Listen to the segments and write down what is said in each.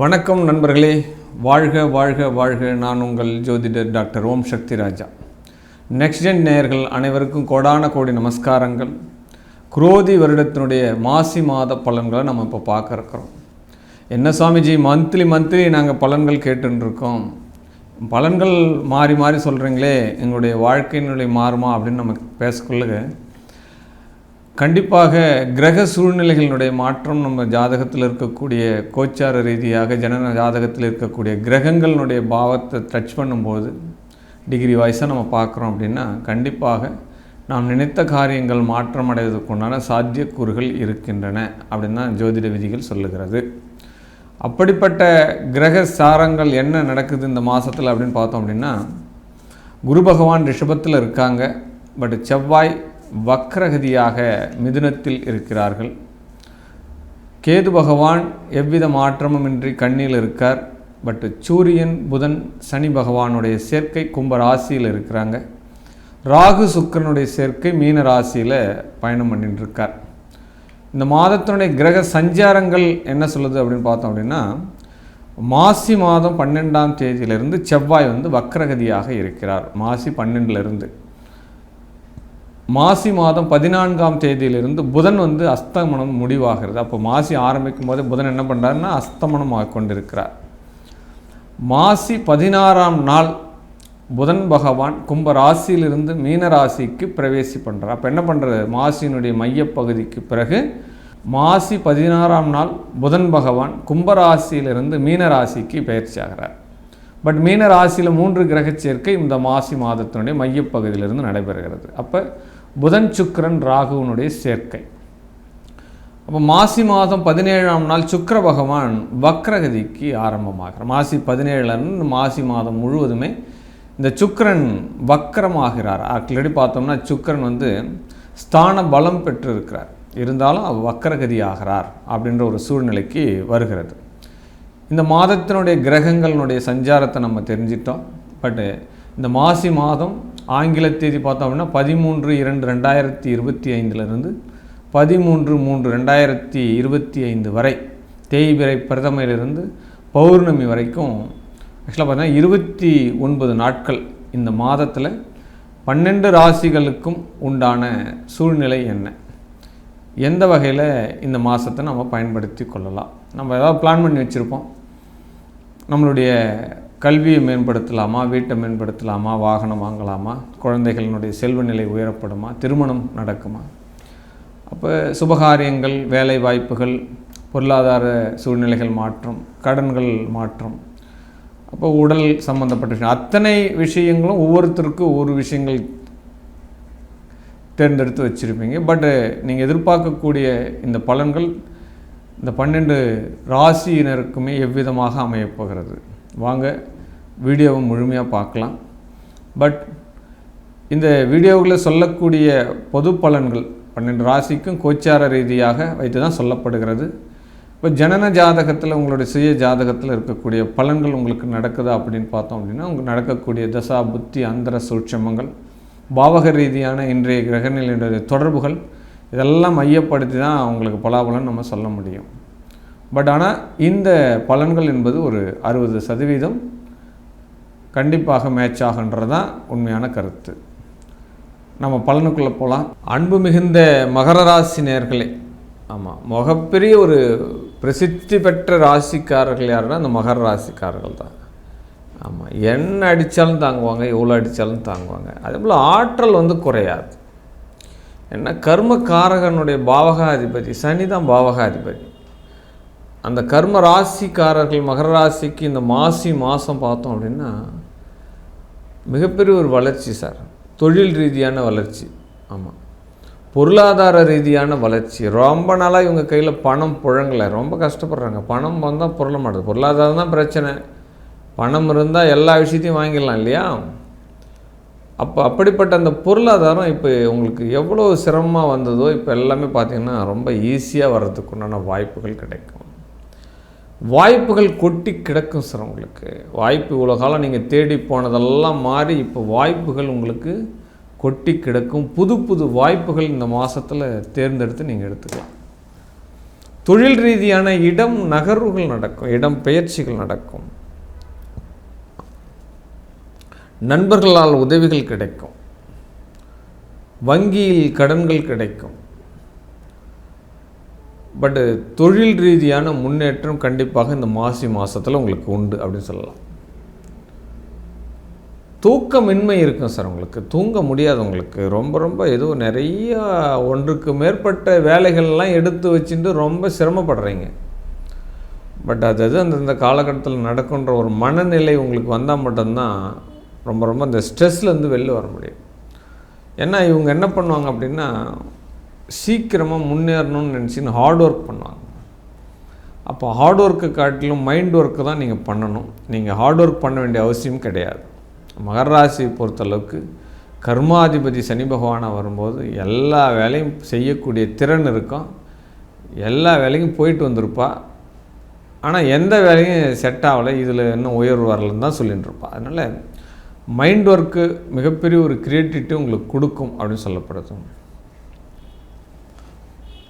வணக்கம் நண்பர்களே, வாழ்க வாழ்க வாழ்க. நான் உங்கள் ஜோதிடர் டாக்டர் ஓம் சக்தி ராஜா. நெக்ஸ்ட் ஜென் நேயர்கள் அனைவருக்கும் கோடான கோடி நமஸ்காரங்கள். குரோதி வருடத்தினுடைய மாசி மாத பலன்களை நம்ம இப்போ பார்க்க இருக்கிறோம். என்ன சுவாமிஜி, மந்த்லி நாங்கள் பலன்கள் கேட்டுருக்கோம், பலன்கள் மாறி மாறி சொல்கிறீங்களே, எங்களுடைய வாழ்க்கையினுடைய மாறுமா அப்படின்னு நம்ம பேசக்குள்ள கண்டிப்பாக கிரக சூழ்நிலைகளினுடைய மாற்றம் நம்ம ஜாதகத்தில் இருக்கக்கூடிய கோச்சார ரீதியாக ஜனன ஜாதகத்தில் இருக்கக்கூடிய கிரகங்களினுடைய பாவத்தை டச் பண்ணும்போது டிகிரி வைஸாக நம்ம பார்க்குறோம் அப்படின்னா கண்டிப்பாக நாம் நினைத்த காரியங்கள் மாற்றம் அடைவதற்குண்டான சாத்தியக்கூறுகள் இருக்கின்றன அப்படின்னு தான் ஜோதிட விதிகள் சொல்லுகிறது. அப்படிப்பட்ட கிரக சாரங்கள் என்ன நடக்குது இந்த மாதத்தில் அப்படின்னு பார்த்தோம் அப்படின்னா, குரு பகவான் ரிஷபத்தில் இருக்காங்க, பட் செவ்வாய் வக்ரகதியாக மிதுனத்தில் இருக்கிறார்கள். கேது பகவான் எவ்வித மாற்றமும் இன்றி கண்ணியில் இருக்கார், பட் சூரியன் புதன் சனி பகவானுடைய சேர்க்கை கும்ப ராசியில் இருக்கிறாங்க. ராகு சுக்கிரனுடைய சேர்க்கை மீன ராசியில் பயணம் பண்ணிட்டு இருக்கார். இந்த மாதத்தினுடைய கிரக சஞ்சாரங்கள் என்ன சொல்லுது அப்படின்னு பார்த்தோம் அப்படின்னா, மாசி மாதம் 12ஆம் தேதியிலிருந்து செவ்வாய் வக்ரகதியாக இருக்கிறார். மாசி 12லிருந்து மாசி மாதம் 14ஆம் தேதியிலிருந்து புதன் அஸ்தமனம் முடிவாகிறது. அப்போ மாசி ஆரம்பிக்கும் போது புதன் என்ன பண்ணுறாருன்னா அஸ்தமனம் கொண்டிருக்கிறார். மாசி 16ஆம் நாள் புதன் பகவான் கும்ப ராசியிலிருந்து மீன ராசிக்கு பிரவேசி பண்ணுறார். அப்போ என்ன பண்ணுறது, மாசியினுடைய மையப்பகுதிக்கு பிறகு மாசி 16ஆம் நாள் புதன் பகவான் கும்பராசியிலிருந்து மீன ராசிக்கு பயிற்சி ஆகிறார். பட் மீன ராசியில் 3 கிரக சேர்க்கை இந்த மாசி மாதத்தினுடைய மையப்பகுதியிலிருந்து நடைபெறுகிறது. அப்போ புதன் சுக்கிரன் ராகுவனுடைய சேர்க்கை. அப்போ மாசி மாதம் 17ஆம் நாள் சுக்கிர பகவான் வக்ரகதிக்கு ஆரம்பமாகிறார். மாசி 17லேருந்து மாசி மாதம் முழுவதுமே இந்த சுக்கிரன் வக்ரமாகிறார். ஆக்சுவலி பார்த்தோம்னா சுக்கிரன் ஸ்தான பலம் பெற்றிருக்கிறார், இருந்தாலும் வக்ரகதி ஆகிறார் அப்படின்ற ஒரு சூழ்நிலைக்கு வருகிறது. இந்த மாதத்தினுடைய கிரகங்களினுடைய சஞ்சாரத்தை நம்ம தெரிஞ்சிட்டோம். பட்டு இந்த மாசி மாதம் ஆங்கில தேதி பார்த்தோம் அப்படின்னா 13/2/2025 13/3/2025 வரை தேய்பிறை பிரதமையிலிருந்து பௌர்ணமி வரைக்கும் ஆக்சுவலாக பார்த்தீங்கன்னா 29 நாட்கள் இந்த மாதத்தில் 12 ராசிகளுக்கும் உண்டான சூழ்நிலை என்ன, எந்த வகையில் இந்த மாதத்தை நம்ம பயன்படுத்தி கொள்ளலாம். நம்ம ஏதாவது பிளான் பண்ணி வச்சுருப்போம், நம்மளுடைய கல்வியை மேம்படுத்தலாமா, வீட்டை மேம்படுத்தலாமா, வாகனம் வாங்கலாமா, குழந்தைகளினுடைய செல்வ நிலை உயரப்படுமா, திருமணம் நடக்குமா, அப்போ சுபகாரியங்கள், வேலை வாய்ப்புகள், பொருளாதார சூழ்நிலைகள் மாற்றம், கடன்கள் மாற்றம், அப்போ உடல் சம்பந்தப்பட்ட விஷயம், அத்தனை விஷயங்களும் ஒவ்வொருத்தருக்கும் ஒவ்வொரு விஷயங்கள் தேர்ந்தெடுத்து வச்சுருப்பீங்க. பட்டு நீங்கள் எதிர்பார்க்கக்கூடிய இந்த பலன்கள் இந்த 12 ராசியினருக்குமே எவ்விதமாக அமையப்போகிறது. வாங்க வீடியோவை முழுமையாக பார்க்கலாம். பட் இந்த வீடியோவில் சொல்லக்கூடிய பொது பலன்கள் 12 ராசிக்கும் கோச்சார ரீதியாக வைத்து தான் சொல்லப்படுகிறது. இப்போ ஜனன ஜாதகத்தில் உங்களுடைய சுய ஜாதகத்தில் இருக்கக்கூடிய பலன்கள் உங்களுக்கு நடக்குதா அப்படின்னு பார்த்தோம் அப்படின்னா, உங்களுக்கு நடக்கக்கூடிய தசா புத்தி அந்தர சூட்சமங்கள், பாவக ரீதியான இன்றைய கிரகநிலையுடைய தொடர்புகள், இதெல்லாம் மையப்படுத்தி தான் அவங்களுக்கு பலாபலன் நம்ம சொல்ல முடியும். பட் ஆனால் இந்த பலன்கள் என்பது ஒரு 60% கண்டிப்பாக மேட்ச் ஆகுன்றது தான் உண்மையான கருத்து. நம்ம பலனுக்குள்ளே போகலாம். அன்பு மிகுந்த மகர ராசி நேயர்களே, ஆமாம், மிகப்பெரிய ஒரு பிரசித்தி பெற்ற ராசிக்காரர்கள் யாருன்னா அந்த மகர ராசிக்காரர்கள் தான். ஆமாம், என்ன அடித்தாலும் தாங்குவாங்க, எவ்வளோ அடித்தாலும் தாங்குவாங்க. அதே போல் ஆற்றல் குறையாது. ஏன்னா கர்மகாரகனுடைய பாவகாதிபதி சனி தான் பாவகாதிபதி. அந்த கர்ம ராசிக்காரர்கள் மகர ராசிக்கு இந்த மாசி மாதம் பார்த்தோம் அப்படின்னா மிகப்பெரிய ஒரு வளர்ச்சி சார். தொழில் ரீதியான வளர்ச்சி, ஆமாம், பொருளாதார ரீதியான வளர்ச்சி. ரொம்ப நாளாக இவங்க கையில் பணம் புழங்கலை, ரொம்ப கஷ்டப்படுறாங்க. பணம் வந்தால் பொருள மாட்டேது, பொருளாதாரம் தான் பிரச்சனை. பணம் இருந்தால் எல்லா விஷயத்தையும் வாங்கிடலாம் இல்லையா? அப்போ அப்படிப்பட்ட அந்த பொருளாதாரம் இப்போ உங்களுக்கு எவ்வளோ சிரமமாக வந்ததோ இப்போ எல்லாமே பார்த்திங்கன்னா ரொம்ப ஈஸியாக வர்றதுக்குண்டான வாய்ப்புகள் கிடைக்கும். வாய்ப்புகள் கொட்டி கிடக்கும் சார். உங்களுக்கு வாய்ப்பு இவ்வளோ காலம் நீங்கள் தேடி போனதெல்லாம் மாறி இப்போ வாய்ப்புகள் உங்களுக்கு கொட்டி கிடக்கும். புது புது வாய்ப்புகள் இந்த மாதத்தில் தேர்ந்தெடுத்து நீங்கள் எடுத்துக்கலாம். தொழில் ரீதியான இடம் நகர்வுகள் நடக்கும், இடம் பெயர்ச்சிகள் நடக்கும், நண்பர்களால் உதவிகள் கிடைக்கும், வங்கியில் கடன்கள் கிடைக்கும். பட் தொழில் ரீதியான முன்னேற்றம் கண்டிப்பாக இந்த மாசி மாதத்தில் உங்களுக்கு உண்டு அப்படின்னு சொல்லலாம். தூக்கமின்மை இருக்கும் சார், உங்களுக்கு தூங்க முடியாது, உங்களுக்கு ரொம்ப ஏதோ நிறைய ஒன்றுக்கு மேற்பட்ட வேலைகள்லாம் எடுத்து வச்சுட்டு ரொம்ப சிரமப்படுறீங்க. பட் அது அந்தந்த காலகட்டத்தில் நடக்குன்ற ஒரு மனநிலை உங்களுக்கு வந்தால் மட்டும்தான் ரொம்ப இந்த ஸ்ட்ரெஸ்லேருந்து வெளில வர முடியும். ஏன்னா இவங்க என்ன பண்ணுவாங்க அப்படின்னா, சீக்கிரமாக முன்னேறணும்னு நினச்சின்னு ஹார்ட் ஒர்க் பண்ணுவாங்க. அப்போ ஹார்ட் ஒர்க்கை காட்டிலும் மைண்ட் ஒர்க்கு தான் நீங்கள் பண்ணணும். நீங்கள் ஹார்ட் ஒர்க் பண்ண வேண்டிய அவசியம் கிடையாது. மகர ராசியை பொறுத்தளவுக்கு கர்மாதிபதி சனி பகவானாக வரும்போது எல்லா வேலையும் செய்யக்கூடிய திறன் இருக்கும், எல்லா வேலையும் போயிட்டு வந்திருப்பா. ஆனால் எந்த வேலையும் செட் ஆகலை, இதில் இன்னும் உயர்வு வரலன்னு தான் சொல்லிகிட்டு இருப்பா. அதனால் மைண்ட் ஒர்க்கு மிகப்பெரிய ஒரு கிரியேட்டிவிட்டி உங்களுக்கு கொடுக்கும் அப்படின்னு சொல்லப்படுது.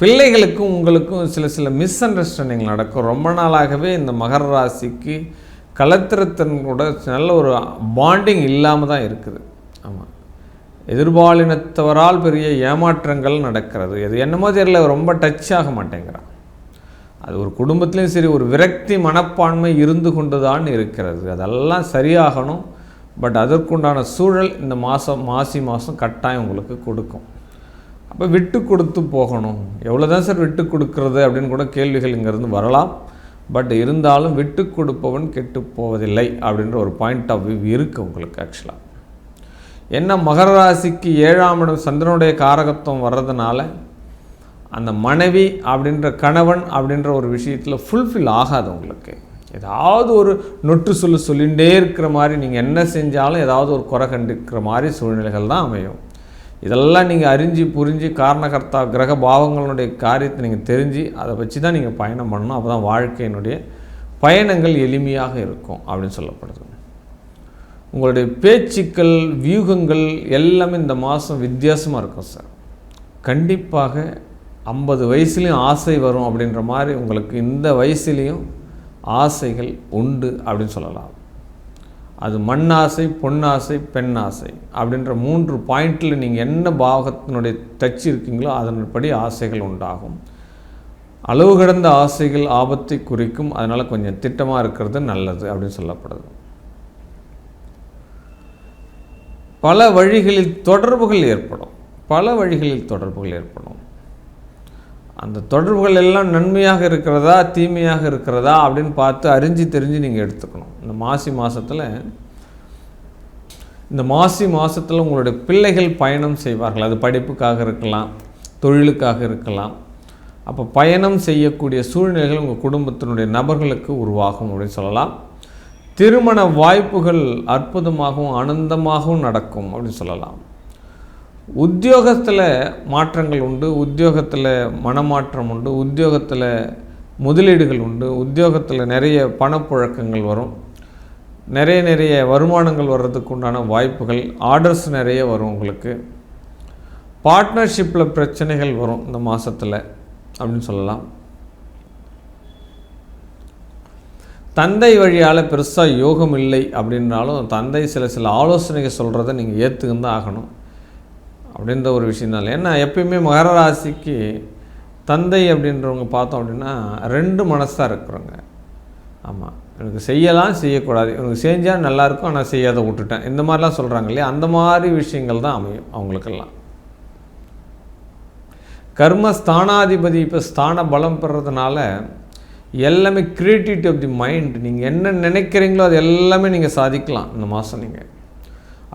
பிள்ளைகளுக்கும் உங்களுக்கும் சில மிஸ் அண்டர்ஸ்டாண்டிங் நடக்கும். ரொம்ப நாளாகவே இந்த மகர ராசிக்கு கலத்திரத்தின் கூட நல்ல ஒரு பாண்டிங் இல்லாமல் தான் இருக்குது. ஆமாம், எதிர்பாலினத்தவரால் பெரிய ஏமாற்றங்கள் நடக்கிறது. அது என்னமோ தெரியல, ரொம்ப டச் ஆக மாட்டேங்கிறான். அது ஒரு குடும்பத்துலேயும் சரி ஒரு விரக்தி மனப்பான்மை இருந்து கொண்டு தான் இருக்கிறது. அதெல்லாம் சரியாகணும். பட் அதற்குண்டான சூழல் இந்த மாசி மாதம் கட்டாயம் உங்களுக்கு கொடுக்கும். அப்போ விட்டு கொடுத்து போகணும். எவ்வளோ தான் சார் விட்டு கொடுக்கறது அப்படின்னு கூட கேள்விகள் இங்கேருந்து வரலாம். பட் இருந்தாலும் விட்டு கொடுப்பவன் கெட்டு போவதில்லை அப்படின்ற ஒரு பாயிண்ட் ஆஃப் வியூ இருக்குது உங்களுக்கு. ஆக்சுவலாக என்ன, மகர ராசிக்கு 7ஆம் இடம் சந்திரனுடைய காரகத்துவம் வர்றதுனால அந்த மனைவி அப்படின்ற கணவன் அப்படின்ற ஒரு விஷயத்தில் ஃபுல்ஃபில் ஆகாது உங்களுக்கு. ஏதாவது ஒரு நொட்டு சொல்லிகிட்டே இருக்கிற மாதிரி, நீங்கள் என்ன செஞ்சாலும் ஏதாவது ஒரு குறை கண்டிருக்கிற மாதிரி சூழ்நிலைகள் தான் அமையும். இதெல்லாம் நீங்கள் அறிஞ்சு புரிஞ்சு காரணகர்த்தா கிரக பாவங்களுடைய காரியத்தை நீங்கள் தெரிஞ்சு அதை வச்சு தான் நீங்கள் பயணம் பண்ணணும். அப்போ தான் வாழ்க்கையினுடைய பயணங்கள் எளிமையாக இருக்கும் அப்படின்னு சொல்லப்படுது. உங்களுடைய பேச்சுக்கள் வியூகங்கள் எல்லாமே இந்த மாதம் வித்தியாசமாக இருக்கும் சார். கண்டிப்பாக 50 வயசுலேயும் ஆசை வரும் அப்படின்ற மாதிரி உங்களுக்கு இந்த வயசுலேயும் ஆசைகள் உண்டு அப்படின்னு சொல்லலாம். அது மண்ணாசை, பொன்னாசை, பெண்ணாசை அப்படின்ற 3 பாயிண்டில் நீங்கள் என்ன பாவகத்தினுடைய தச்சு இருக்கீங்களோ அதன்படி ஆசைகள் உண்டாகும். அளவு கடந்த ஆசைகள் ஆபத்தை குறிக்கும். அதனால் கொஞ்சம் திட்டமாக இருக்கிறது நல்லது அப்படின்னு சொல்லப்படுது. பல வழிகளில் தொடர்புகள் ஏற்படும். அந்த தொடர்புகள் எல்லாம் நன்மையாக இருக்கிறதா தீமையாக இருக்கிறதா அப்படின்னு பார்த்து அறிஞ்சு தெரிஞ்சு நீங்கள் எடுத்துக்கணும். இந்த மாசி மாதத்தில் உங்களுடைய பிள்ளைகள் பயணம் செய்வார்கள். அது படிப்புக்காக இருக்கலாம், தொழிலுக்காக இருக்கலாம். அப்போ பயணம் செய்யக்கூடிய சூழ்நிலைகள் உங்கள் குடும்பத்தினுடைய நபர்களுக்கு உருவாகும் அப்படின்னு சொல்லலாம். திருமண வாய்ப்புகள் அற்புதமாகவும் ஆனந்தமாகவும் நடக்கும் அப்படின்னு சொல்லலாம். உத்தியோகத்தில் மாற்றங்கள் உண்டு, உத்தியோகத்தில் மனமாற்றம் உண்டு, உத்தியோகத்தில் முதலீடுகள் உண்டு, உத்தியோகத்தில் நிறைய பணப்புழக்கங்கள் வரும், நிறைய வருமானங்கள் வர்றதுக்கு உண்டான வாய்ப்புகள், ஆர்டர்ஸ் நிறைய வரும் உங்களுக்கு. பார்ட்னர்ஷிப்பில் பிரச்சனைகள் வரும் இந்த மாதத்தில் அப்படின்னு சொல்லலாம். தந்தை வழியால் பெருசாக யோகம் இல்லை அப்படின்னாலும் தந்தை சில ஆலோசனைகள் சொல்கிறத நீங்கள் ஏற்றுக்கின்னு தான் ஆகணும் அப்படின்ற ஒரு விஷயம்தான். ஏன்னா எப்பயுமே மகர ராசிக்கு தந்தை அப்படின்றவங்க பார்த்தோம் அப்படின்னா 2 மனசாக இருக்கிறவங்க. ஆமாம், எனக்கு செய்யலாம் செய்யக்கூடாது, எனக்கு செஞ்சால் நல்லாயிருக்கும் ஆனால் செய்யாத விட்டுட்டேன், இந்த மாதிரிலாம் சொல்கிறாங்க இல்லையா, அந்த மாதிரி விஷயங்கள் தான் அமையும் அவங்களுக்கெல்லாம். கர்மஸ்தானாதிபதி இப்போ ஸ்தான பலம் பெறதுனால எல்லாமே க்ரியேட்டிவிட்டி ஆஃப் தி மைண்ட், நீங்கள் என்ன நினைக்கிறீங்களோ அது எல்லாமே நீங்கள் சாதிக்கலாம் இந்த மாதம். நீங்கள்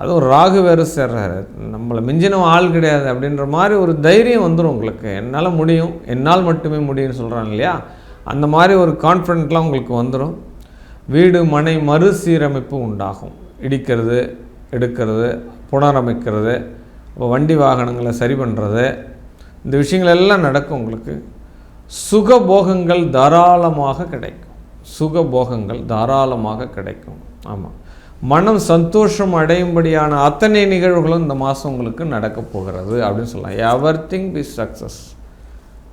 அதுவும் ராகு வேறு சேர்றாரு, நம்மளை மிஞ்சின ஆள் கிடையாது அப்படின்ற மாதிரி ஒரு தைரியம் வந்துடும் உங்களுக்கு. என்னால் முடியும், என்னால் மட்டுமே முடியும்னு சொல்கிறாங்க இல்லையா, அந்த மாதிரி ஒரு கான்ஃபிடென்ட்லாம் உங்களுக்கு வந்துடும். வீடு மனை மறுசீரமைப்பு உண்டாகும். இடிக்கிறது, எடுக்கிறது, புனரமைக்கிறது, இப்போ வண்டி வாகனங்களை சரி பண்ணுறது, இந்த விஷயங்கள் எல்லாம் நடக்கும் உங்களுக்கு. சுகபோகங்கள் தாராளமாக கிடைக்கும். ஆமாம், மனம் சந்தோஷம் அடையும்படியான அத்தனை நிகழ்வுகளும் இந்த மாதம் உங்களுக்கு நடக்க போகிறது அப்படின்னு சொல்லலாம். எவரிதிங் பி சக்ஸஸ்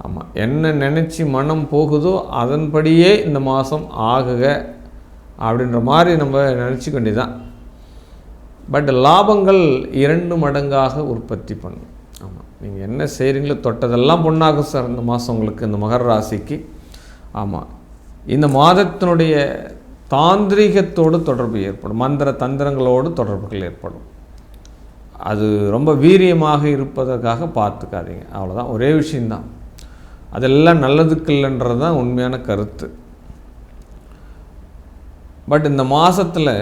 ஆமாம், என்ன நினச்சி மனம் போகுதோ அதன்படியே இந்த மாதம் ஆகுக அப்படின்ற மாதிரி நம்ம நினச்சிக்க வேண்டியதான். பட் லாபங்கள் 2 மடங்காக உற்பத்தி பண்ணும். ஆமாம், நீங்கள் என்ன செய்கிறீங்களோ தொட்டதெல்லாம் பொண்ணாகும் சார் இந்த மாதம் உங்களுக்கு, இந்த மகர ராசிக்கு. ஆமாம், இந்த மாதத்தினுடைய தாந்திரிகத்தோடு தொடர்பு ஏற்படும், மந்திர தந்திரங்களோடு தொடர்புகள் ஏற்படும். அது ரொம்ப வீரியமாக இருப்பதற்காக பார்த்துக்காதீங்க, அவ்வளோதான், ஒரே விஷயந்தான். அதெல்லாம் நல்லதுக்கு இல்லைன்றது தான் உண்மையான கருத்து. பட் இந்த மாதத்தில்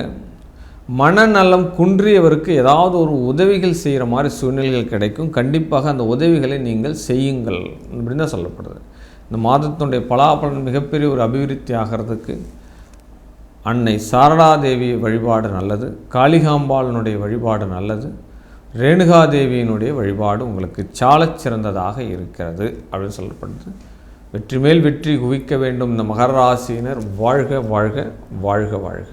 மனநலம் குன்றியவருக்கு ஏதாவது ஒரு உதவிகள் செய்கிற மாதிரி சூழ்நிலைகள் கிடைக்கும். கண்டிப்பாக அந்த உதவிகளை நீங்கள் செய்யுங்கள் அப்படின்னு தான் சொல்லப்படுது. இந்த மாதத்தினுடைய பலாபலன் மிகப்பெரிய ஒரு அபிவிருத்தி ஆகிறதுக்கு அன்னை சாரதாதேவி வழிபாடு நல்லது, காளிகாம்பாளினுடைய வழிபாடு நல்லது, ரேணுகாதேவியினுடைய வழிபாடு உங்களுக்கு சாலச் சிறந்ததாக இருக்கிறது அப்படின்னு சொல்லப்படுது. வெற்றி மேல் வெற்றி குவிக்க வேண்டும் இந்த மகர ராசியினர். வாழ்க வாழ்க வாழ்க வாழ்க.